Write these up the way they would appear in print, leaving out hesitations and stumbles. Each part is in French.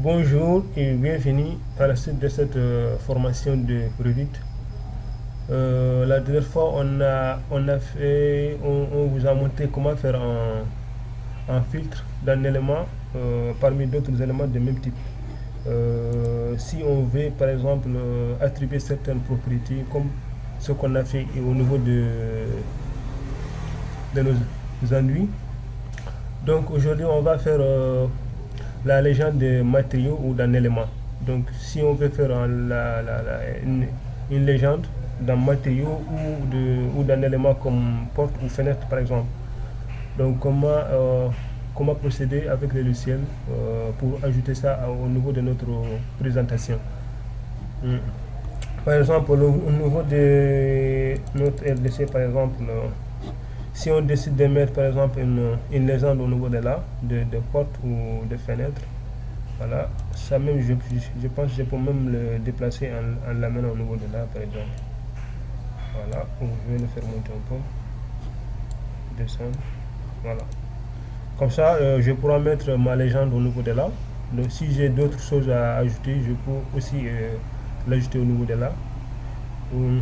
Bonjour et bienvenue à la suite de cette formation de Revit. La dernière fois, on vous a montré comment faire un filtre d'un élément parmi d'autres éléments de même type. Si on veut par exemple attribuer certaines propriétés comme ce qu'on a fait au niveau de nos ennuis. Donc aujourd'hui on va faire la légende des matériaux ou d'un élément. Donc si on veut faire une légende d'un matériau ou d'un élément comme porte ou fenêtre par exemple. Donc comment procéder avec le logiciel pour ajouter ça au niveau de notre présentation. Par exemple au niveau de notre RDC par exemple, si on décide de mettre par exemple une légende au niveau de porte ou de fenêtre, voilà, ça même je pense que je peux même le déplacer en l'amenant au niveau de là par exemple. Voilà, je vais le faire monter un peu, descendre, voilà. Comme ça, je pourrai mettre ma légende au niveau de là. Donc si j'ai d'autres choses à ajouter, je peux aussi l'ajouter au niveau de là, au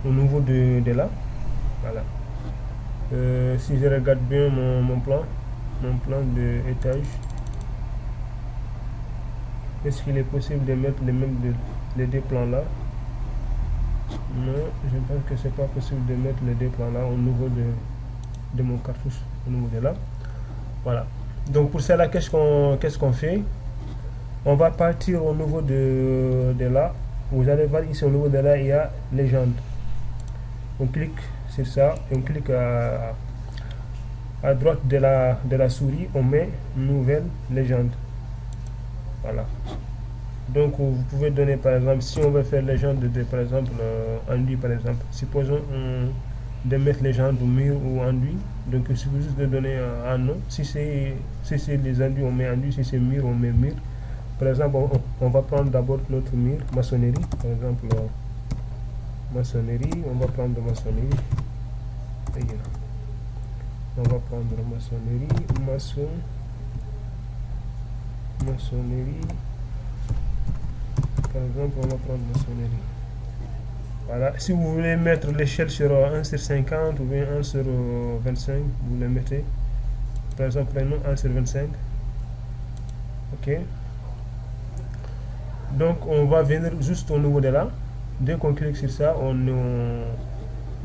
niveau de là, voilà. Si je regarde bien mon plan de étage, est-ce qu'il est possible de mettre les deux plans là? Non, je pense que c'est pas possible de mettre les deux plans là au niveau de mon cartouche, au niveau de là. Voilà. Donc pour cela, qu'est-ce qu'on fait? On va partir au niveau de là. Vous allez voir ici au niveau de là, il y a légende. On clique sur ça et on clique à droite de la souris, on met nouvelle légende. Voilà. Donc vous pouvez donner par exemple, si on veut faire légende de par exemple enduit par exemple, supposons de mettre légende au mur ou enduit, donc il suffit juste de donner un nom. Si c'est les enduits, on met enduit, si c'est mur, on met mur. Par exemple, on va prendre d'abord notre mur, maçonnerie, par exemple maçonnerie, on va prendre maçonnerie. On va prendre maçonnerie, maçonnerie. Par exemple, on va prendre maçonnerie. Voilà. Si vous voulez mettre l'échelle sur 1 sur 50 ou bien 1 sur 25, vous le mettez. Par exemple, prenons 1 sur 25. Ok. Donc, on va venir juste au niveau de là. Dès qu'on clique sur ça,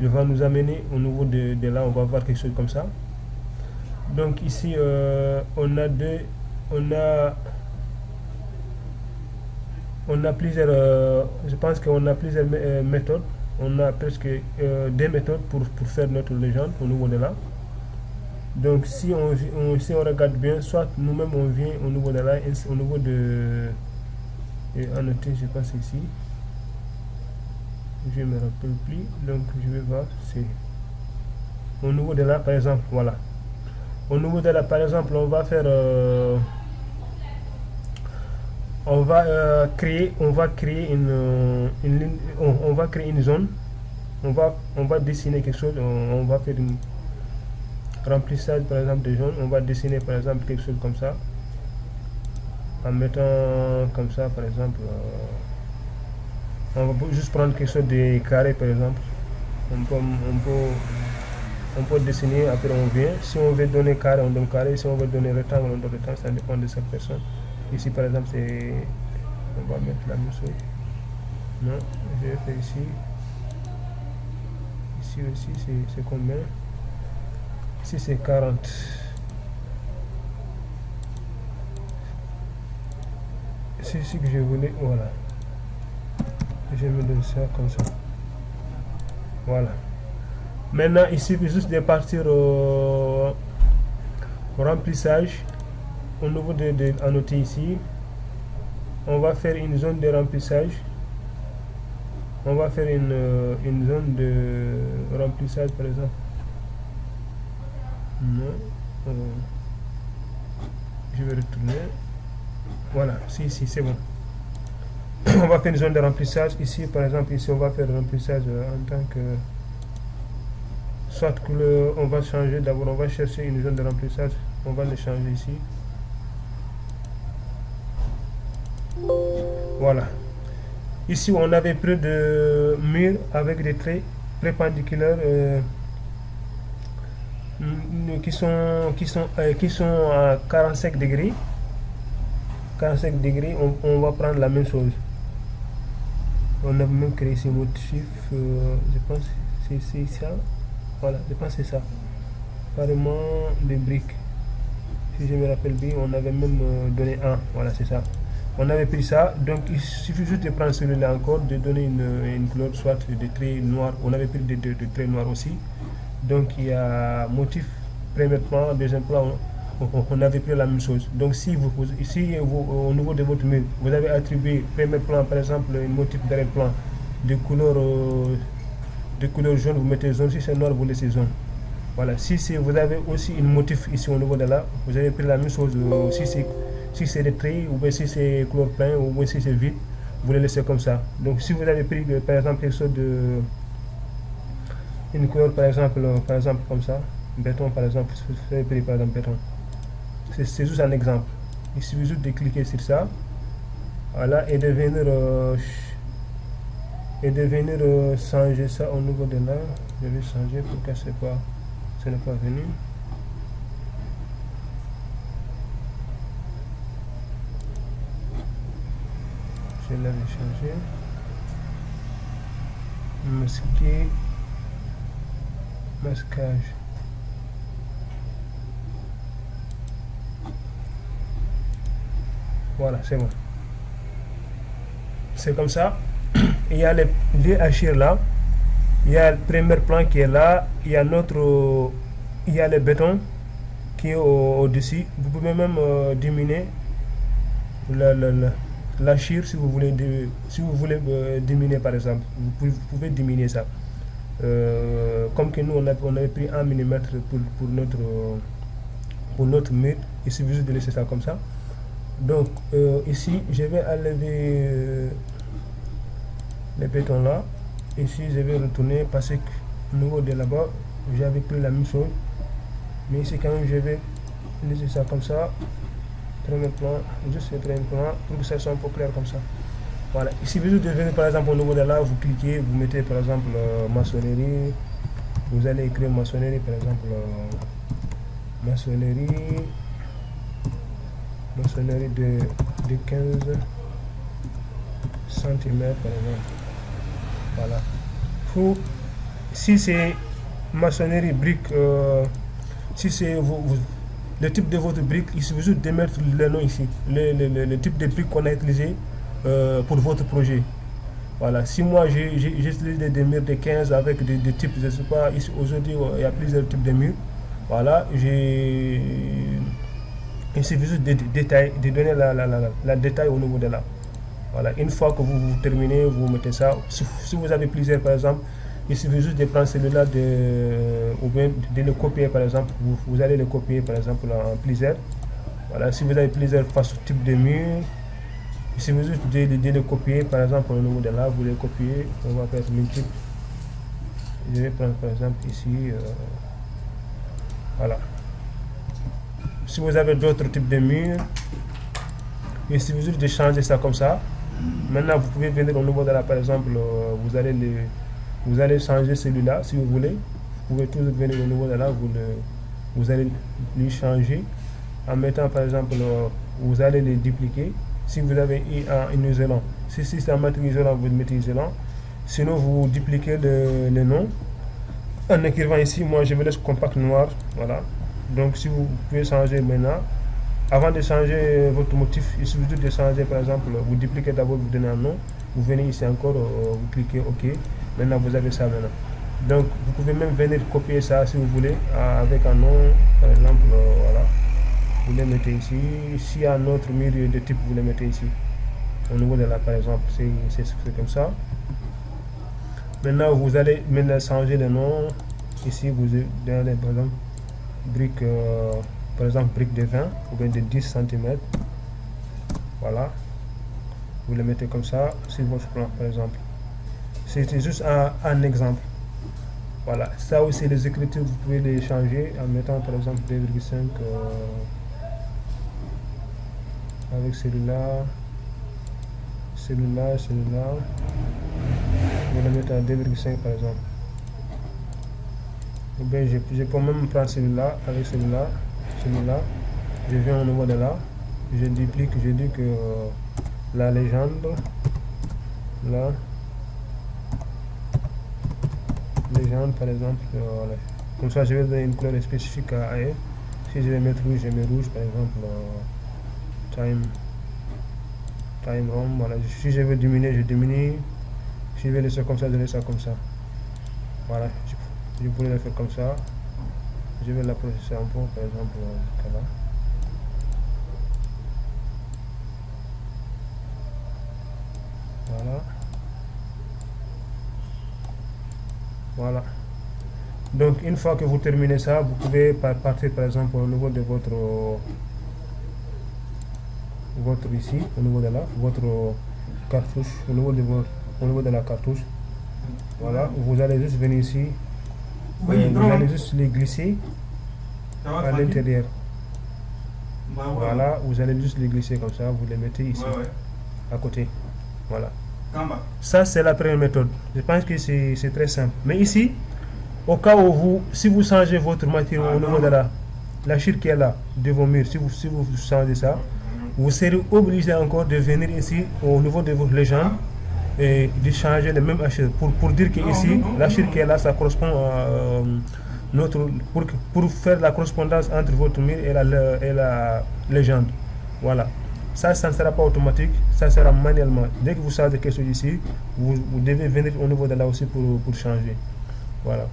il va nous amener au niveau de là. On va voir quelque chose comme ça. Donc ici, on a plusieurs, je pense qu'on a plusieurs méthodes. On a presque des méthodes pour faire notre légende au niveau de là. Donc si on regarde bien, soit nous-mêmes on vient au niveau de là, au niveau de annoter, je pense ici. Je me rappelle plus, donc je vais voir. C'est au niveau de là, par exemple, voilà. Au niveau de là, par exemple, on va faire on va créer une ligne, on va créer une zone, on va dessiner quelque chose, on va faire une remplissage par exemple de zone, on va dessiner par exemple quelque chose comme ça, en mettant comme ça par exemple, on va juste prendre quelque chose de carré par exemple, on peut dessiner, après on vient, si on veut donner carré on donne carré, si on veut donner rectangle on donne rectangle, ça dépend de chaque personne. Ici par exemple on va mettre la même chose. Non, je vais faire ici. Ici aussi c'est combien? Ici c'est 40. C'est ce que je voulais, voilà. Je me donne ça comme ça. Voilà. Maintenant il suffit juste de partir au remplissage. Au niveau de annoter ici, on va faire une zone de remplissage. On va faire une zone de remplissage par exemple. Non, je vais retourner. Voilà, si c'est bon. On va faire une zone de remplissage ici, par exemple ici on va faire le remplissage en tant que soit couleur. On va changer d'abord, on va chercher une zone de remplissage, on va le changer ici. Voilà. Ici, on avait pris de murs avec des traits perpendiculaires qui sont à 45 degrés. 45 degrés, on va prendre la même chose. On a même créé ce motif, je pense que c'est ça. Voilà, je pense que c'est ça. Carrément des briques. Si je me rappelle bien, on avait même donné un. Voilà, c'est ça. On avait pris ça, donc il suffit juste de prendre celui-là encore, de donner une couleur, soit de traits noirs. On avait pris des traits noirs aussi. Donc il y a motif, premier plan, deuxième plan, on avait pris la même chose. Donc si au niveau de votre mur, vous avez attribué premier plan, par exemple, un motif d'arrière-plan de couleur jaune, vous mettez jaune. Si c'est noir, vous laissez jaune. Voilà. Si vous avez aussi un motif ici au niveau de là, vous avez pris la même chose. Si c'est des traits, ou bien si c'est couleur plein, ou bien si c'est vide, vous les laissez comme ça. Donc si vous avez pris par exemple quelque chose de une couleur par exemple comme ça, béton par exemple, vous avez pris par exemple béton. C'est juste un exemple. Il suffit juste de cliquer sur ça, voilà, et de venir changer ça au niveau de là. Je vais changer pour que ce n'est pas venu. Je l'avais changé. Masquage. Voilà, c'est bon. C'est comme ça. Il y a les deux archires là. Il y a le premier plan qui est là. Il y a le béton qui est au-dessus. Vous pouvez même diminuer l'archire si vous voulez diminuer par exemple. Vous pouvez diminuer ça. Comme que nous on avait pris 1 mm pour notre mur. Il suffit juste de laisser ça comme ça. Donc ici je vais enlever les bétons là. Ici je vais retourner parce que au niveau de là-bas j'avais pris la même chose, mais ici quand même je vais laisser ça comme ça. Premier plan, juste le premier plan pour que ça soit un peu clair comme ça. Voilà. Ici vous devez par exemple au niveau de là, vous cliquez, vous mettez par exemple maçonnerie. Vous allez écrire maçonnerie par exemple maçonnerie de 15 cm par exemple. Voilà. Si c'est maçonnerie brique, si c'est le type de votre brique, il suffit juste de mettre le nom ici, le type de brique qu'on a utilisé pour votre projet. Voilà. Si moi j'ai utilisé des murs de 15 avec des types, je ne sais pas, ici aujourd'hui il y a plusieurs types de murs. Voilà. Il suffit juste de donner la détail au niveau de là. Voilà. Une fois que vous terminez, vous mettez ça. Si vous avez plusieurs par exemple, il suffit juste de prendre celui-là ou bien de le copier par exemple. Vous allez le copier par exemple en plusieurs. Voilà. Si vous avez plusieurs types de murs, il suffit juste de le copier par exemple au niveau de là. Vous le copiez. On va faire multiple. Je vais prendre par exemple ici. Voilà. Si vous avez d'autres types de murs, il suffit juste de changer ça comme ça. Maintenant, vous pouvez venir au niveau de là, par exemple, vous allez changer celui-là si vous voulez. Vous pouvez toujours venir au niveau de là, vous allez lui changer en mettant par exemple, vous allez les dupliquer. Si vous avez un isolant, si c'est un matériau isolant, vous mettez isolant. Sinon, vous dupliquez le nom en écrivant ici. Moi, je me laisse compact noir. Voilà. Donc, si vous pouvez changer maintenant. Avant de changer votre motif, il suffit juste de changer par exemple, vous dupliquez d'abord, vous donnez un nom, vous venez ici encore, vous cliquez OK, maintenant vous avez ça maintenant. Donc vous pouvez même venir copier ça si vous voulez, avec un nom, par exemple, voilà, vous le mettez ici. S'il y a un autre mur de type, vous le mettez ici, au niveau de là par exemple, c'est comme ça. Maintenant vous allez changer le nom, ici vous donnez par exemple, brique, par exemple brique de 20 ou bien de 10 cm. Voilà. Vous le mettez comme ça sur votre plan par exemple. C'était juste un exemple. Voilà. Ça aussi les écritures vous pouvez les changer en mettant par exemple 2,5 avec celui-là. celui-là, je vais le mettre à 2,5 par exemple. Ou bien je peux même prendre celui-là avec celui-là, je viens au niveau de là, je duplique, je dis que la légende, là, légende par exemple, voilà. Comme ça je vais donner une couleur spécifique à elle. Si je vais mettre rouge, je mets rouge par exemple, time ROM, voilà. Si je veux diminuer, je diminue. Si je vais laisser comme ça, je laisse ça comme ça. Voilà, je pourrais le faire comme ça. Je vais l'approcher un peu, par exemple, là. Voilà. Voilà. Donc une fois que vous terminez ça, vous pouvez partir par exemple au niveau de votre ici, au niveau de là, votre cartouche, au niveau de la cartouche. Voilà, vous allez juste venir ici, vous allez juste les glisser à l'intérieur. Voilà, vous allez juste les glisser comme ça, vous les mettez ici, à côté. Voilà. Ça c'est la première méthode. Je pense que c'est très simple. Mais ici, au cas où si vous changez votre matière au niveau de la chire qui est là, de vos murs, si vous changez ça, vous serez obligé encore de venir ici au niveau de votre légende et de changer le même archire pour dire que ici, la chire qui est là, ça correspond à pour faire la correspondance entre votre mur et la légende. Voilà. Ça ne sera pas automatique, ça sera manuellement. Dès que vous changez quelque chose ici, vous devez venir au niveau de là aussi pour changer. Voilà.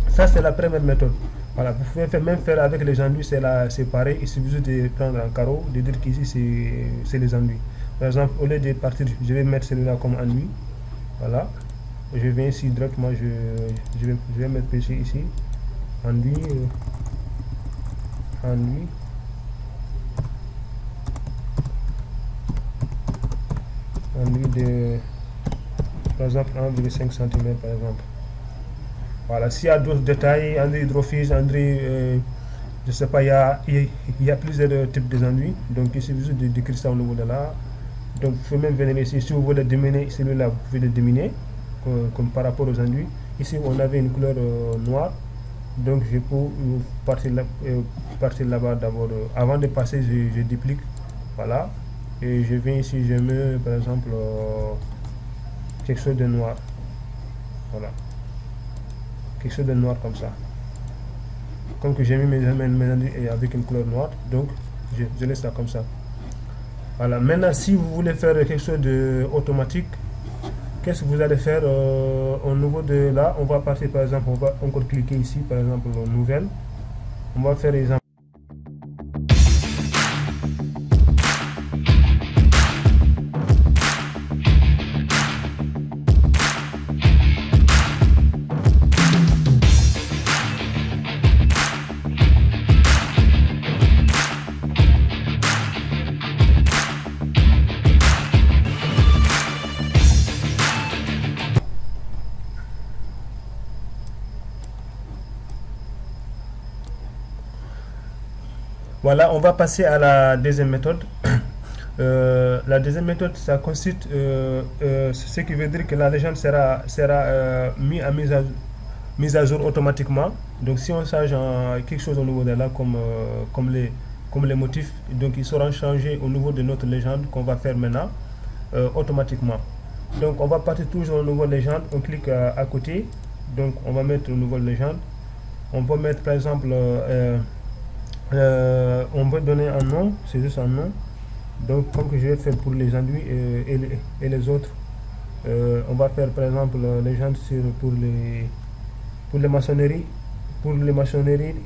Ça c'est la première méthode. Voilà, vous pouvez même faire avec les enduits, c'est pareil. Il suffit juste de prendre un carreau, de dire qu'ici c'est les enduits. Par exemple, au lieu de partir, je vais mettre celui-là comme enduit. Voilà. Je viens ici directement, je vais mettre ici. Enduit. Enduit de, par exemple, 1,5 cm par exemple. Voilà, s'il y a d'autres détails, enduit hydrophile, enduit, je sais pas, il y a plusieurs types d'enduits. Donc il suffit juste de décrire ça au niveau de là. Donc vous pouvez même venir ici, si vous voulez diminuer celui-là, vous pouvez le diminuer, comme par rapport aux enduits. Ici on avait une couleur noire, donc je peux partir là-bas d'abord. Avant de passer, je duplique, voilà. Et je viens ici, je mets par exemple quelque chose de noir. Voilà. Quelque chose de noir comme ça. Comme que j'ai mis mes enduits avec une couleur noire, donc je laisse ça comme ça. Voilà. Maintenant, si vous voulez faire quelque chose d'automatique, qu'est-ce que vous allez faire au niveau de là? On va partir par exemple, on va encore cliquer ici, par exemple, nouvelle. On va faire exemple. Voilà, on va passer à la deuxième méthode. La deuxième méthode, ça consiste, ce qui veut dire que la légende sera mise à jour automatiquement. Donc si on change quelque chose au niveau de là, comme les motifs, donc ils seront changés au niveau de notre légende qu'on va faire maintenant automatiquement. Donc on va partir toujours au niveau légende, on clique à côté, donc on va mettre une nouvelle légende. On peut mettre par exemple on peut donner un nom, c'est juste un nom. Donc comme que je vais faire pour les enduits et les autres, on va faire par exemple légende pour les maçonneries,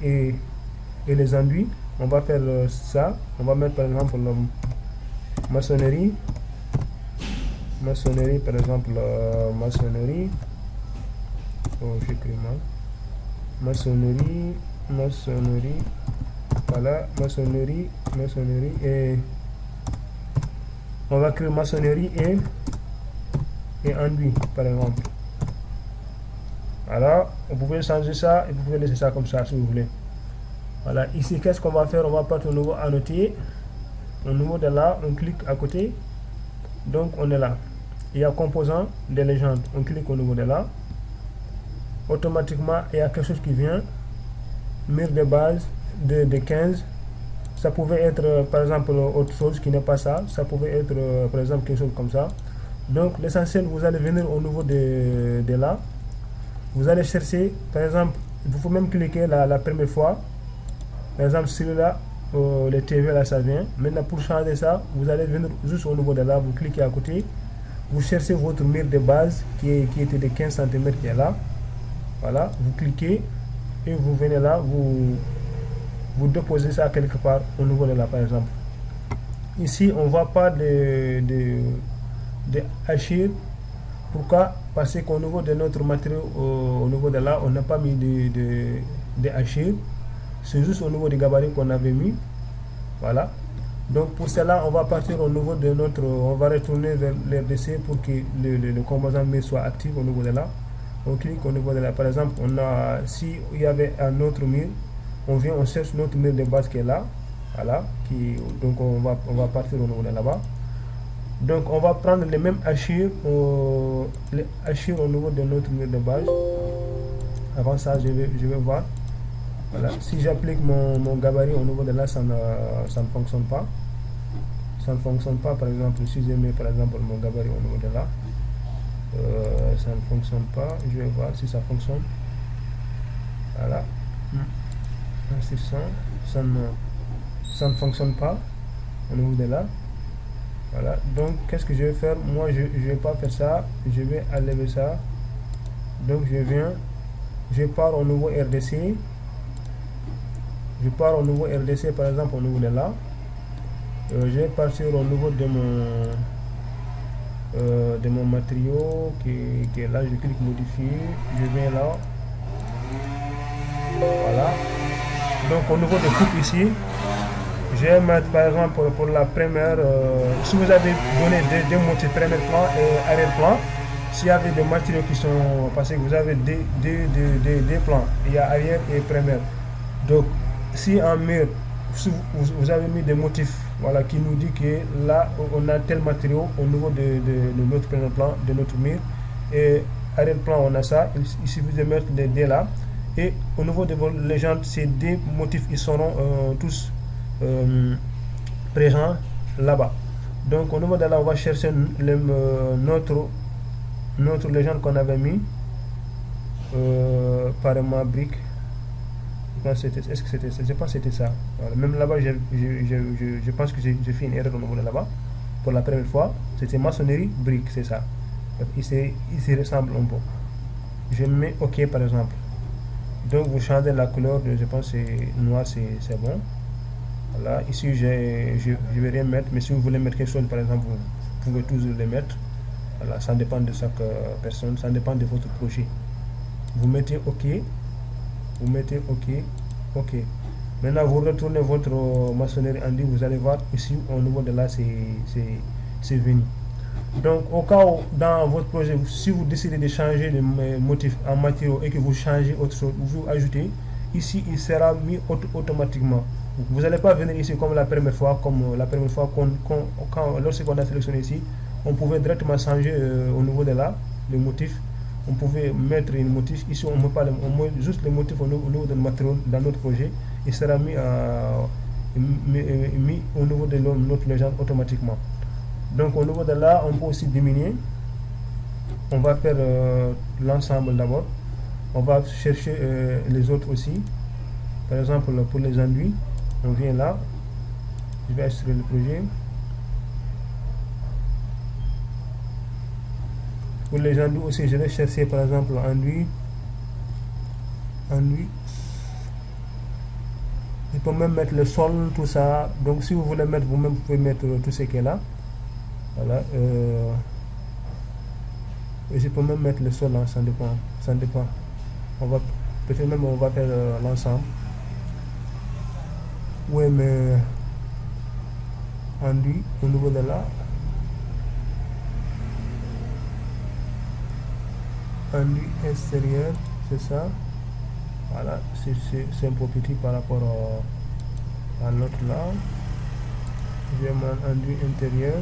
et les enduits. On va faire ça. On va mettre par exemple maçonnerie par exemple, maçonnerie. Oh, j'écris mal. Maçonnerie, voilà, maçonnerie, et on va créer maçonnerie et enduit par exemple. Alors vous pouvez changer ça et vous pouvez laisser ça comme ça si vous voulez. Voilà, ici qu'est-ce qu'on va faire? On va partir au niveau annoté, au niveau de là, on clique à côté, Donc on est là. Il y a composant des légendes. On clique au niveau de là. Automatiquement, il y a quelque chose qui vient. Mur de base de 15. Ça pouvait être par exemple autre chose qui n'est pas ça. Ça pouvait être par exemple quelque chose comme ça. Donc l'essentiel, vous allez venir au niveau de là. Vous allez chercher, par exemple, il faut même cliquer la première fois. Par exemple, celui-là, le TV là, ça vient. Maintenant, pour changer ça, vous allez venir juste au niveau de là. Vous cliquez à côté. Vous cherchez votre mur de base qui était de 15 cm qui est là. Voilà, vous cliquez et vous venez là, vous déposez ça quelque part au niveau de là, par exemple. Ici, on ne voit pas de hachir. Pourquoi? Parce qu'au niveau de notre matériau, au niveau de là, on n'a pas mis de hachir. C'est juste au niveau des gabarits qu'on avait mis. Voilà. Donc pour cela, on va partir au niveau de notre... On va retourner vers l'RDC pour que le composant mur soit actif au niveau de là. On clique au niveau de là. Par exemple, si il y avait un autre mur, on vient, on cherche notre mur de base qui est là. Voilà. Donc on va partir au niveau de là-bas. Donc on va prendre les mêmes hachures, au niveau de notre mur de base. Avant ça, je vais voir. Voilà. Si j'applique mon gabarit au niveau de là, ça ne fonctionne pas. Ça ne fonctionne pas. Par exemple, si je mets par exemple mon gabarit au niveau de là, ça ne fonctionne pas. Je vais voir si ça fonctionne. Voilà. Ça ne fonctionne pas au niveau de là. Voilà. Donc qu'est-ce que je vais faire? Moi je vais pas faire ça. Je vais enlever ça. Donc je pars au nouveau RDC. Je pars au nouveau RDC par exemple au niveau de là. Je vais partir au niveau de mon matériau qui est là. Je clique modifier. Je viens là. Voilà. Donc au niveau de coupe ici, je vais mettre par exemple pour la première, si vous avez donné deux motifs premier plan et arrière-plan, s'il y avait des matériaux qui sont, parce que vous avez deux plans, il y a arrière et première. Donc si en mur, si vous avez mis des motifs, voilà, qui nous dit que là on a tel matériau au niveau de notre premier plan, de notre mur, et arrière-plan on a ça, il suffit de mettre les deux là. Et au niveau de vos légendes, ces deux motifs ils seront tous présents là-bas. Donc au niveau de là, on va chercher notre légende qu'on avait mis par ma brique. Est-ce que c'était ça? Je pense que c'était ça. Voilà. Même là-bas, je pense que j'ai fait une erreur au niveau de là-bas. Pour la première fois, c'était maçonnerie, brique, c'est ça. Il se ressemble un peu. Je mets OK par exemple. Donc vous changez la couleur je pense que noir, c'est bon. Voilà, ici je vais rien mettre, mais si vous voulez mettre quelque chose par exemple, vous pouvez toujours le mettre. Voilà, ça dépend de chaque personne, ça dépend de votre projet. Vous mettez OK, OK. Maintenant vous retournez votre maçonnerie enduit, vous allez voir ici au niveau de là c'est venu. Donc au cas où dans votre projet, si vous décidez de changer le motif en matériaux et que vous changez autre chose, vous ajoutez, ici il sera mis automatiquement. Vous n'allez pas venir ici comme la première fois, lorsqu'on a sélectionné ici, on pouvait directement changer au niveau de là, le motif. On pouvait mettre un motif, ici on met juste le motif au niveau de matériaux dans notre projet, il sera mis au niveau de notre légende automatiquement. Donc au niveau de là, on peut aussi diminuer. On va faire l'ensemble d'abord. On va chercher les autres aussi. Par exemple, pour les enduits, on vient là. Je vais extraire le projet. Pour les enduits aussi, je vais chercher par exemple enduit. Je peux même mettre le sol, tout ça. Donc si vous voulez mettre vous-même, vous pouvez mettre tout ce qui est là. Voilà. Et je peux même mettre le sol, hein, ça dépend. Peut-être même on va faire l'ensemble. Oui, mais enduit au niveau de là. Enduit extérieur, c'est ça. Voilà, c'est un peu petit par rapport à l'autre là. Je vais mettre enduit intérieur.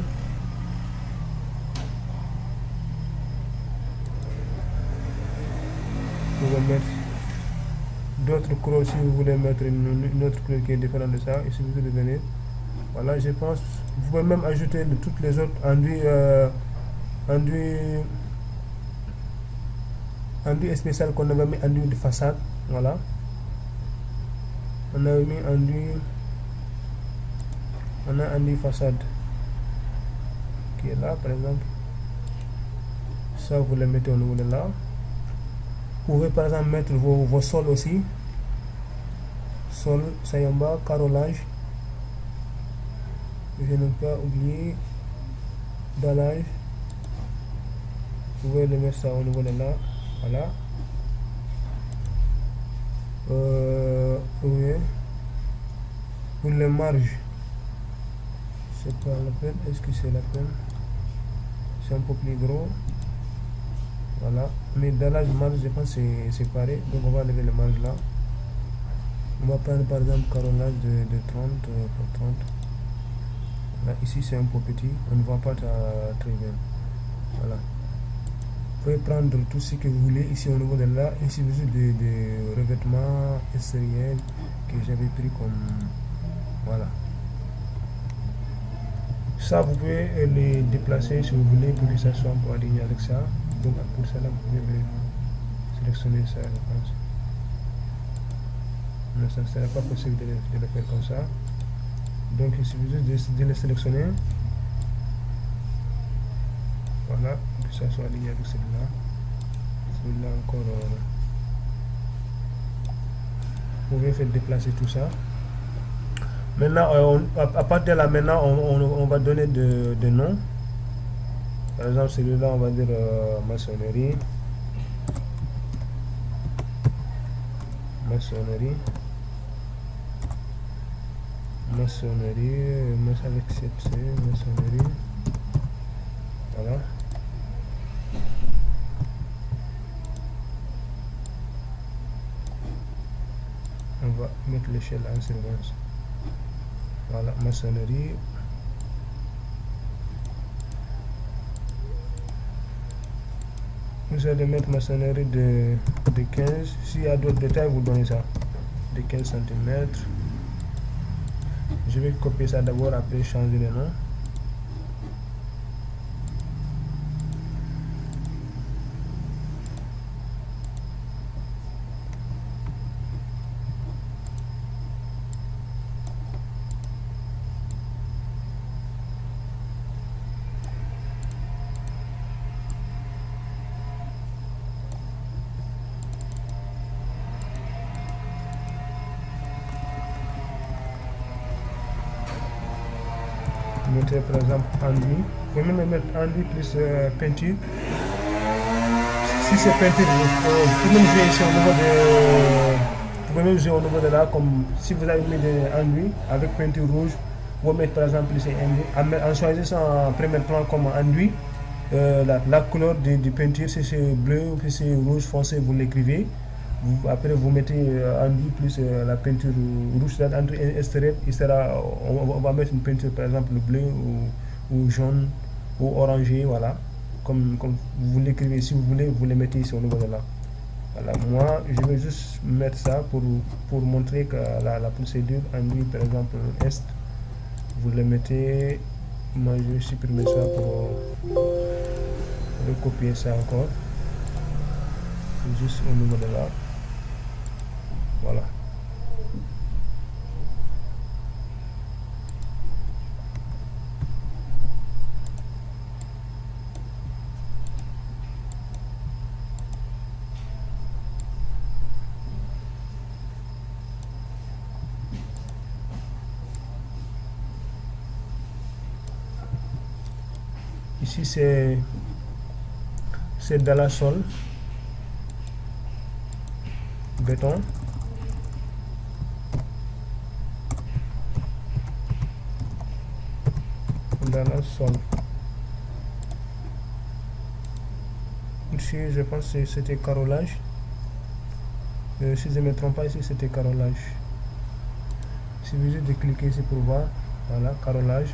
Vous pouvez mettre d'autres couleurs si vous voulez mettre une autre couleur qui est différente de ça. Il suffit de venir. Voilà, je pense. Vous pouvez même ajouter de toutes les autres enduit spécial qu'on avait mis enduit de façade. Voilà. On a mis enduit façade qui est là par exemple. Ça vous le mettez au niveau de là. Vous pouvez par exemple mettre vos sols aussi. Sol, sayamba, carrelage. Je n'ai pas oublié dallage. Vous pouvez le mettre ça au niveau de là. Voilà. Oui. Pour les marges, c'est pas la peine. Est-ce que c'est la peine? C'est un peu plus gros. Voilà. Mais dallage, marge, je pense que c'est pareil. Donc on va lever les marges là. On va prendre par exemple carrelage de 30 pour 30. Là, ici c'est un peu petit, on ne voit pas très bien. Voilà. Vous pouvez prendre tout ce que vous voulez ici au niveau de là. Ici vous avez des revêtements extérieurs que j'avais pris comme. Voilà. Ça vous pouvez les déplacer si vous voulez pour que ça soit un peu aligné avec ça. Donc pour cela vous pouvez sélectionner ça, je pense. Mais ça ne serait pas possible de le faire comme ça. Donc il suffit juste de le sélectionner. Voilà, que ça soit aligné avec celui-là. Celui-là encore. Vous pouvez faire déplacer tout ça. Maintenant, à partir de là, maintenant, on va donner de noms. Par exemple, celui-là, on va dire maçonnerie. Maçonnerie. Maçonnerie, avec cette maçonnerie. Voilà. On va mettre l'échelle en surveillance. Voilà, maçonnerie. Vous allez mettre maçonnerie de 15. S'il y a d'autres détails, vous donnez ça. De 15 cm. Je vais copier ça d'abord, après changer le nom. Mettez par exemple enduit. Vous pouvez même mettre enduit plus peinture. Si c'est peinture, vous pouvez même jouer ici au niveau de. Vous pouvez même jouer au niveau de là, comme si vous avez mis des enduits avec peinture rouge. Vous mettez par exemple ici enduit. En choisissant en premier plan comme enduit, la couleur de peinture, si c'est bleu ou si c'est rouge foncé, vous l'écrivez. Après vous mettez enduit plus la peinture rouge, entre extérieur, on va mettre une peinture par exemple bleu ou jaune ou orangé, voilà, comme vous l'écrivez. Si vous voulez, vous le mettez ici au niveau de là. Voilà, moi je vais juste mettre ça pour montrer que la procédure enduit par exemple est, vous le mettez. Moi je vais supprimer ça pour recopier ça encore, juste au niveau de là. Voilà. Ici c'est dans la sol, béton. Dans la sol. Ici je pense que c'était carrelage. Si je ne me trompe pas, ici c'était carrelage. Il suffit juste de cliquer ici pour voir. Voilà, carrelage.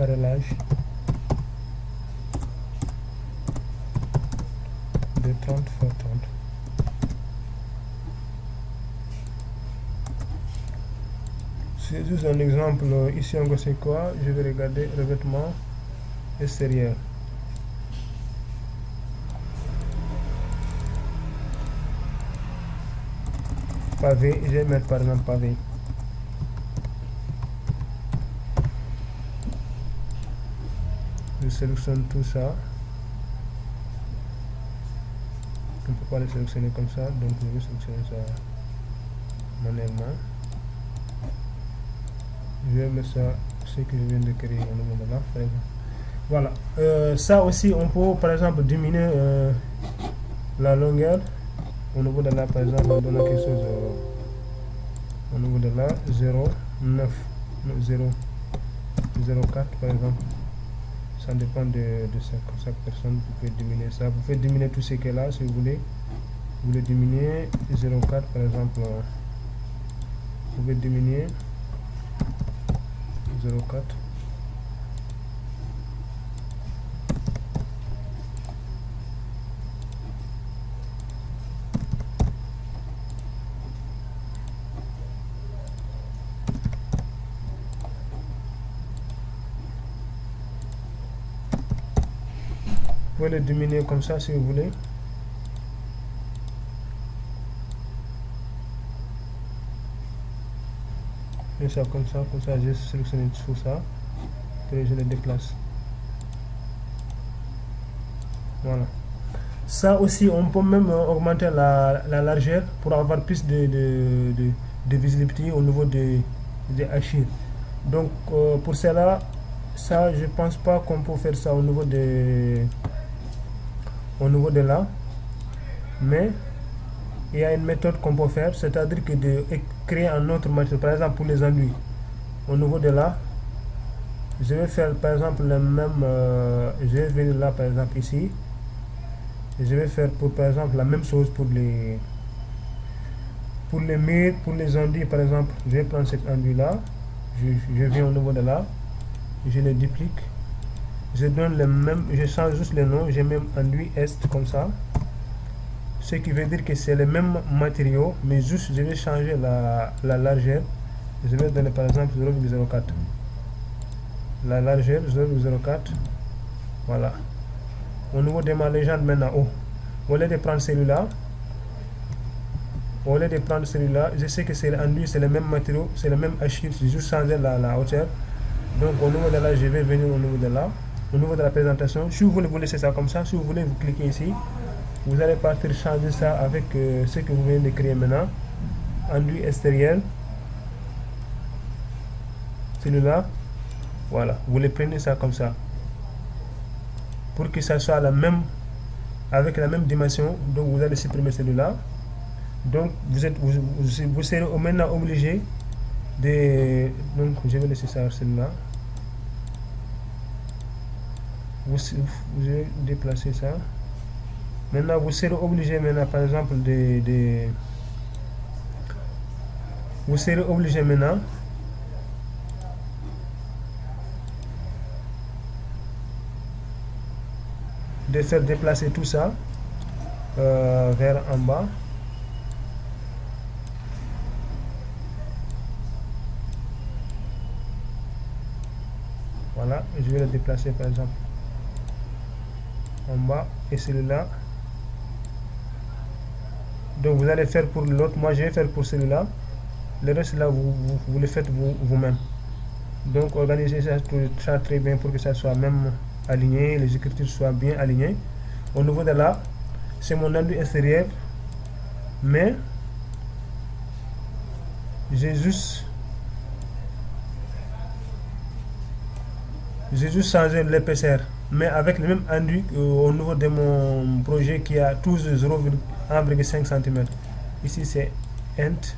carrelage de 30 x 30. C'est juste un exemple. Ici encore c'est quoi? Je vais regarder revêtement extérieur. Pavé, je vais mettre par exemple pavé. Je sélectionne tout ça. On ne peut pas le sélectionner comme ça, donc je vais sélectionner ça manuellement. Je vais mettre ça, ce que je viens de créer au niveau de là, par exemple. Voilà. Ça aussi, on peut par exemple diminuer la longueur au niveau de là, par exemple, en donnant quelque chose au niveau de là, 0,9, 0,4 par exemple. Ça dépend de chaque personne. Vous pouvez diminuer ça. Vous pouvez diminuer tout ce qui est là si vous voulez. Vous voulez diminuer 0,4 par exemple. Vous pouvez diminuer 0,4. Vous pouvez le diminuer comme ça si vous voulez. Et ça comme ça, j'ai sélectionné tout ça. Et je le déplace. Voilà. Ça aussi, on peut même augmenter la largeur pour avoir plus de visibilité au niveau des Achilles. Donc pour cela, ça je pense pas qu'on peut faire ça au niveau de là, mais il y a une méthode qu'on peut faire, c'est-à-dire que de créer un autre matériau, par exemple pour les enduits. Au niveau de là, je vais faire par exemple le même, je vais venir là par exemple ici, et je vais faire par exemple la même chose pour les murs, pour les enduits par exemple. Je vais prendre cet enduit là, je viens au niveau de là, je le duplique, je donne le même, je change juste le nom, j'ai même enduit est comme ça, ce qui veut dire que c'est le même matériau, mais juste je vais changer la largeur. Je vais donner par exemple 0,04, la largeur 0,04. voilà. Au niveau de ma légende maintenant, au lieu de prendre celui-là, je sais que c'est enduit, c'est le même matériau, c'est le même Achille, j'ai juste changé la hauteur. Donc au niveau de là, je vais venir au niveau de là, au niveau de la présentation. Si vous voulez vous laisser ça comme ça, si vous voulez vous cliquez ici, vous allez partir changer ça avec ce que vous venez de créer maintenant. Enduit extérieur, celui-là, voilà, vous les prenez ça comme ça pour que ça soit la même, avec la même dimension. Donc vous allez supprimer celui-là. Donc vous serez maintenant obligé de, donc je vais laisser ça celui-là. Vous allez déplacer ça. Maintenant vous serez obligé maintenant par exemple vous serez obligé maintenant de faire déplacer tout ça vers en bas. Voilà, je vais le déplacer par exemple en bas et celui-là. Donc vous allez faire pour l'autre, moi je vais faire pour celui-là. Le reste là vous le faites vous-même. Donc organisez ça très bien pour que ça soit même aligné, les écritures soient bien alignées. Au niveau de là, c'est mon enduit extérieur, mais j'ai juste changé l'épaisseur, mais avec le même enduit au niveau de mon projet qui a tous 0,1,5 cm. Ici c'est int.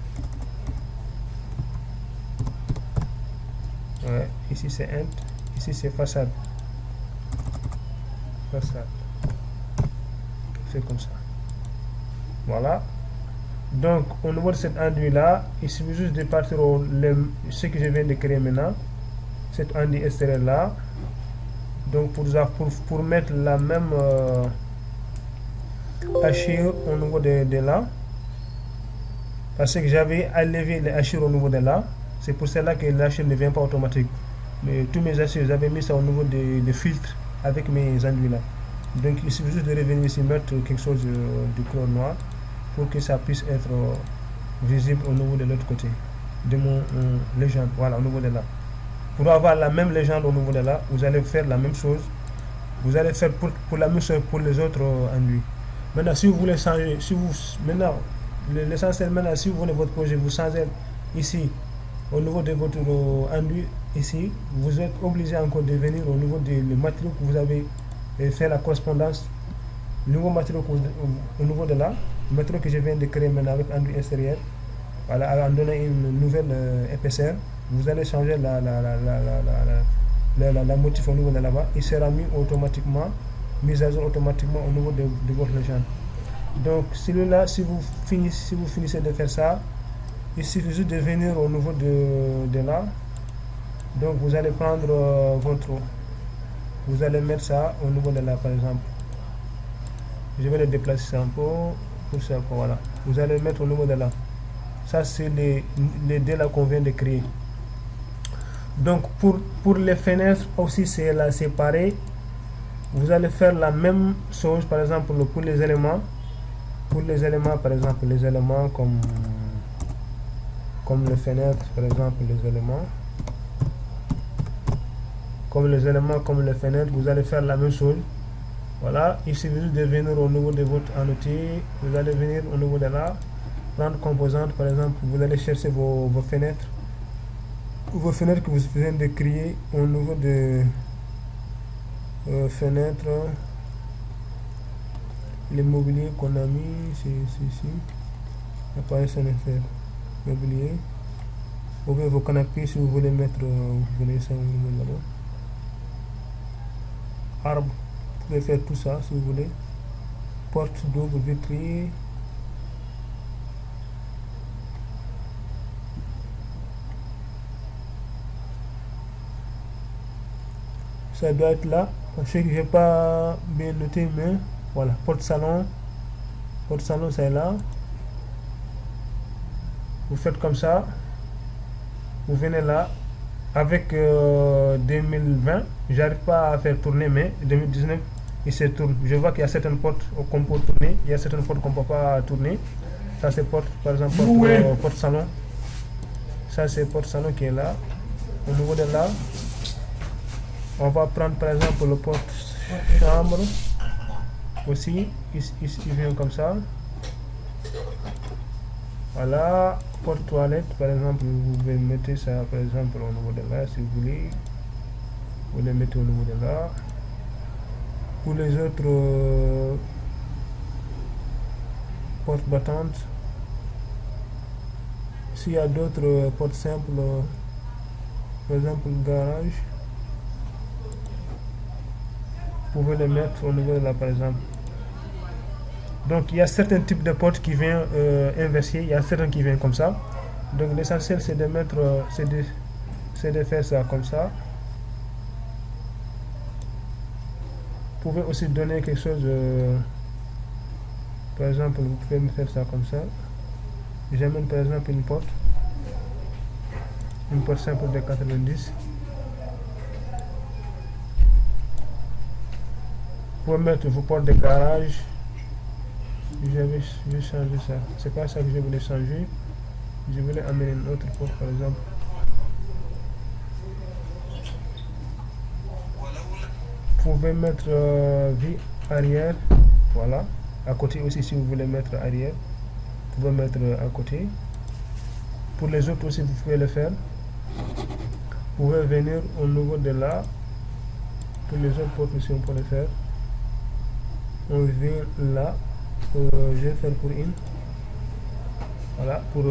Ouais, ici c'est int, ici c'est façade. C'est comme ça. Voilà. Donc au niveau de cet enduit là, il suffit juste de partir ce que je viens de créer maintenant, cet enduit extérieur là. Donc pour mettre la même hachure au niveau de là, parce que j'avais enlevé les hachures au niveau de là, c'est pour cela que l'hachure ne vient pas automatique. Mais tous mes hachures, j'avais mis ça au niveau des filtres avec mes enduits là. Donc il suffit juste de revenir ici, mettre quelque chose de couleur noire pour que ça puisse être visible au niveau de l'autre côté de mon légende. Voilà, au niveau de là. Pour avoir la même légende au niveau de là, vous allez faire la même chose. Vous allez faire pour la même chose pour les autres enduits. Maintenant, si vous voulez changer, maintenant, l'essentiel maintenant, si vous voulez votre projet, vous changez ici au niveau de votre enduit, ici, vous êtes obligé encore de venir au niveau des matériaux que vous avez fait la correspondance. Le nouveau matériau au niveau de là, le matériau que je viens de créer maintenant avec enduit extérieur, voilà, en donnant une nouvelle épaisseur, vous allez changer la motif au niveau de là-bas. Il sera mis à jour automatiquement au niveau de votre légende. Donc celui-là, si vous finissez de faire ça, il suffit juste de venir au niveau de là. Donc vous allez prendre vous allez mettre ça au niveau de là, par exemple. Je vais le déplacer un peu pour ça, voilà. Vous allez le mettre au niveau de là. Ça c'est les deux là qu'on vient de créer. Donc pour les fenêtres aussi c'est là, c'est pareil. Vous allez faire la même chose, par exemple pour les éléments. Pour les éléments, par exemple, les éléments comme les fenêtres, par exemple, les éléments. Comme les fenêtres, vous allez faire la même chose. Voilà, il suffit juste de venir au niveau de votre outil. Vous allez venir au niveau de là, prendre composante, par exemple, vous allez chercher vos fenêtres. Vos fenêtres que vous venez de créer au niveau de fenêtres. Les mobiliers qu'on a mis, c'est ici. Appareil sanitaire. Mobilier. Ouvrez vos canapés si vous voulez mettre, vous voulez ça au niveau là-bas. Arbre. Vous pouvez faire tout ça si vous voulez. Porte double vitrier. Ça doit être là. Parce que je n'ai pas bien noté, mais voilà. Porte salon, c'est là. Vous faites comme ça. Vous venez là. Avec 2020, j'arrive pas à faire tourner, mais 2019, il se tourne. Je vois qu'il y a certaines portes qu'on peut tourner, il y a certaines portes qu'on ne peut pas tourner. Ça c'est porte, par exemple, porte salon. Ça c'est porte salon qui est là. Au niveau de là, on va prendre par exemple le porte chambre. Aussi, il vient comme ça. Voilà, porte toilette, par exemple, vous pouvez mettre ça par exemple au niveau de là si vous voulez. Vous les mettez au niveau de là. Pour les autres portes battantes, s'il y a d'autres portes simples, par exemple le garage, vous pouvez les mettre au niveau de là par exemple. Donc il y a certains types de portes qui viennent inversés, il y a certains qui viennent comme ça. Donc l'essentiel c'est de mettre, c'est de faire ça comme ça. Vous pouvez aussi donner quelque chose, par exemple vous pouvez me faire ça comme ça. J'amène par exemple une porte simple de 90. Vous pouvez mettre vos portes de garage. Je vais changer ça. C'est pas ça que je voulais changer. Je voulais amener une autre porte par exemple. Vous pouvez mettre vie arrière. Voilà. À côté aussi si vous voulez mettre arrière. Vous pouvez mettre à côté. Pour les autres aussi vous pouvez le faire. Vous pouvez venir au niveau de là. Pour les autres portes aussi on peut le faire. On vient là. Je vais faire pour une. Voilà, pour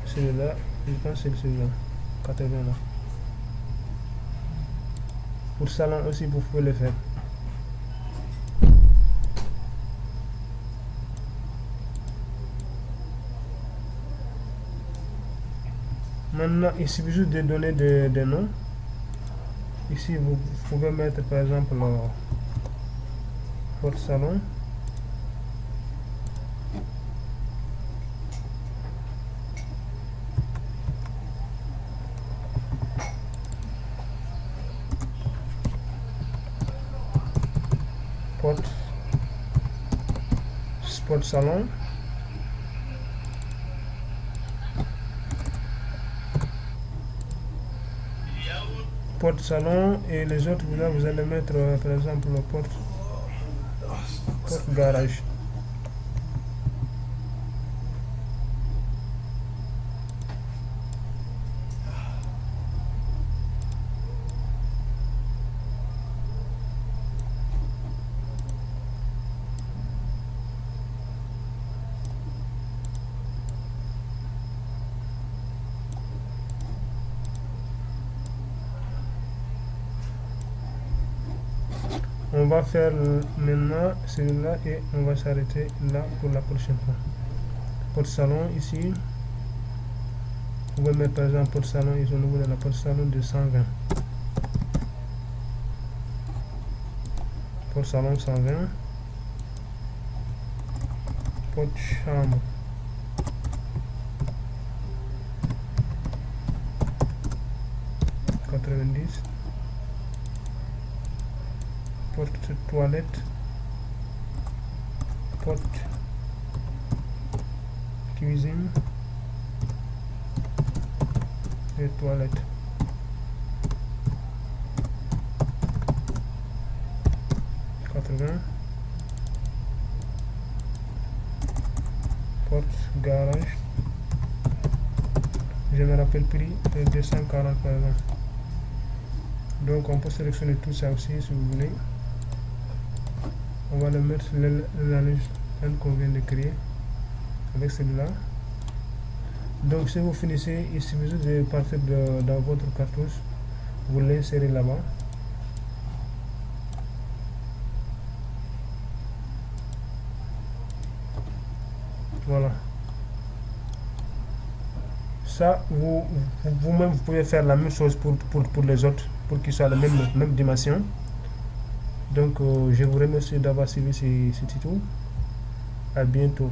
celui-là, je pense que c'est celui-là, 80 là. Pour salon aussi, vous pouvez le faire. Maintenant, il suffit juste de donner des noms. Ici, vous pouvez mettre par exemple votre salon. Porte salon. Porte salon, et les autres, là, vous allez mettre par exemple porte garage. On va faire maintenant celui-là et on va s'arrêter là pour la prochaine fois. Porte salon ici. Vous pouvez mettre par exemple porte salon ici au niveau de la porte salon de 120. Porte salon 120. Porte chambre 90. Porte toilette, porte cuisine et toilette. Porte garage, je me rappelle prix de 240 par exemple. Donc on peut sélectionner tout ça aussi si vous voulez. On va le mettre sur la liste qu'on vient de créer avec celui-là. Donc si vous finissez, il suffit de partir dans votre cartouche, vous l'insérez là-bas. Voilà. Ça, vous-même, vous pouvez faire la même chose pour les autres, pour qu'ils soient la même dimension. Donc, je vous remercie d'avoir suivi ce tuto. À bientôt.